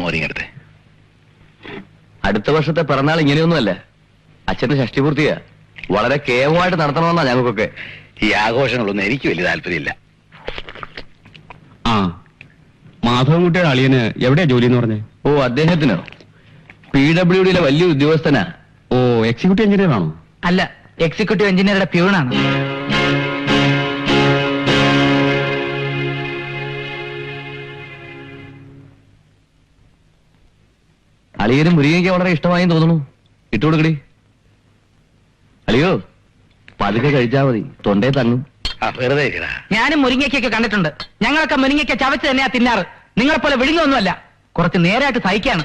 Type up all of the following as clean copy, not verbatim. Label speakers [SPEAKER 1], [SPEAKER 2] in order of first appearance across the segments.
[SPEAKER 1] മോരിങ്ങടുത്തെ.
[SPEAKER 2] അടുത്ത വർഷത്തെ പിറന്നാൾ ഇങ്ങനെയൊന്നുമല്ല, അച്ഛന്റെ ഷഷ്ടിപൂർത്തിയാ. വളരെ കേവമായിട്ട് നടത്തണമെന്നാ ഞങ്ങൾക്കൊക്കെ.
[SPEAKER 1] ഈ ആഘോഷങ്ങളൊന്നും എനിക്ക് വലിയ താല്പര്യമില്ല.
[SPEAKER 3] ആ, മാധവൻകുട്ടിയുടെ അളിയന് എവിടെയാ ജോലി എന്ന് പറഞ്ഞേ?
[SPEAKER 2] ഓ, അദ്ദേഹത്തിനോ? PWDയിലെ വലിയ ഉദ്യോഗസ്ഥനാ.
[SPEAKER 3] ഓ, എക്സിക്യൂട്ടീവ് എഞ്ചിനീയർ ആണോ?
[SPEAKER 4] അല്ല, എക്സിക്യൂട്ടീവ് എഞ്ചിനീയറുടെ പ്യൂണാണ്.
[SPEAKER 2] അളിയനും മുരിങ്ങയ്ക്ക് വളരെ ഇഷ്ടമായി തോന്നുന്നു. ഇട്ടുകൊടുക്കടി. അളിയോ, പതുക്കെ കഴിച്ചാ മതി, തൊണ്ടേ തങ്ങും.
[SPEAKER 1] വെറുതെ
[SPEAKER 4] ഞാനും മുരിങ്ങയ്ക്കൊക്കെ കണ്ടിട്ടുണ്ട്. ഞങ്ങളൊക്കെ മുരിങ്ങയ്ക്ക ചവച്ച് തന്നെയാ തിന്നാറ്. നിങ്ങളെപ്പോലെ വിഴുങ്ങൊന്നുമല്ല, കുറച്ച് നേരായിട്ട് സഹിക്കാണ്.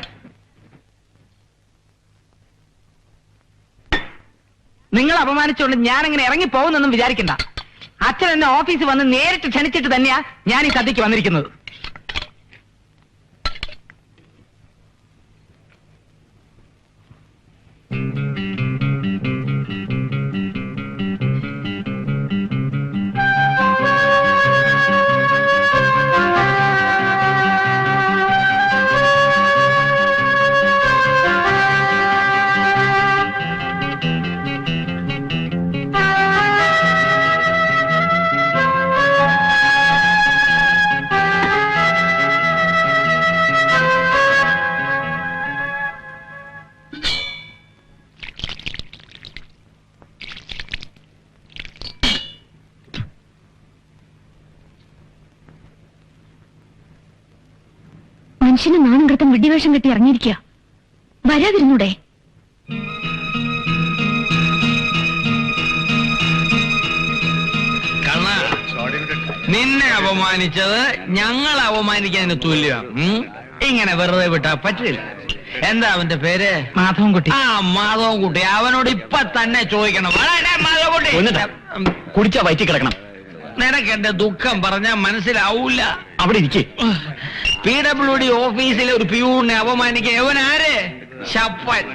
[SPEAKER 4] നിങ്ങൾ അപമാനിച്ചുകൊണ്ട് ഞാനങ്ങനെ ഇറങ്ങി പോകുന്നൊന്നും വിചാരിക്കണ്ട. അച്ഛൻ എന്നെ ഓഫീസിൽ വന്ന് നേരിട്ട് ക്ഷണിച്ചിട്ട് തന്നെയാ ഞാൻ ഈ സദ്യക്ക് വന്നിരിക്കുന്നത്.
[SPEAKER 5] മനുഷ്യന് നാണം കൃത്തം വിഡ്ഢിവേഷം കെട്ടി ഇറങ്ങിയിരിക്കുക. വരാതിരുന്നൂടെ?
[SPEAKER 4] നിന്നെ അപമാനിച്ചത് ഞങ്ങൾ അപമാനിക്കാൻ തുല്യമാണ്. ഇങ്ങനെ വെറുതെ വിട്ടാ പറ്റില്ല. എന്താ അവന്റെ പേര്? മാധവൻകുട്ടി. ആ, മാധവൻകുട്ടി. അവനോട് ഇപ്പൊ തന്നെ ചോദിക്കണം. മാധവൻകുട്ടി,
[SPEAKER 2] കുടിച്ചാ വയറ്റി കിടക്കണം.
[SPEAKER 4] നിനക്ക് എന്റെ ദുഃഖം പറഞ്ഞാൽ മനസ്സിലാവൂല.
[SPEAKER 2] അവിടെ ഇരിക്കേ.
[SPEAKER 4] PWD ഓഫീസിലെ ഒരു പ്യൂണിനെ അപമാനിക്കാൻ എവനാര്? ശപ്പൻ.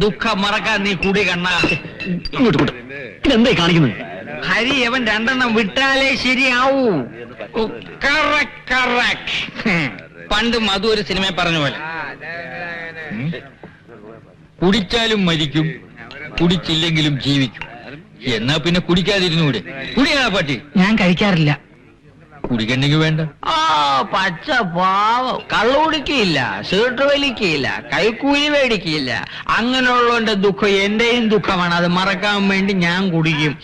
[SPEAKER 4] ദുഃഖം മറക്കാൻ നീ കുടി കണ്ണ.
[SPEAKER 2] ഇതെന്തായി കാണിക്കുന്നത്?
[SPEAKER 4] ഹരി, അവൻ 2 വിട്ടാലേ ശരിയാവൂ. പണ്ട് മധു ഒരു സിനിമ പറഞ്ഞ പോലെ, കുടിച്ചാലും മരിക്കും, കുടിച്ചില്ലെങ്കിലും ജീവിക്കും. എന്നാ പിന്നെ കുടിക്കാതിരുന്നൂടെ? കുടിയാ പറ്റി. ഞാൻ കഴിക്കാറില്ല. കുടിക്കണ്ടെങ്കിൽ വേണ്ട. ആ, പച്ച പാവം. കള്ളു കുടിക്കില്ല, സിഗരറ്റ് വലിക്കില്ല, കൈക്കൂലി മേടിക്കില്ല. അങ്ങനെയുള്ളവന്റെ ദുഃഖം എന്റെയും ദുഃഖമാണ്. അത് മറക്കാൻ വേണ്ടി ഞാൻ കുടിക്കും.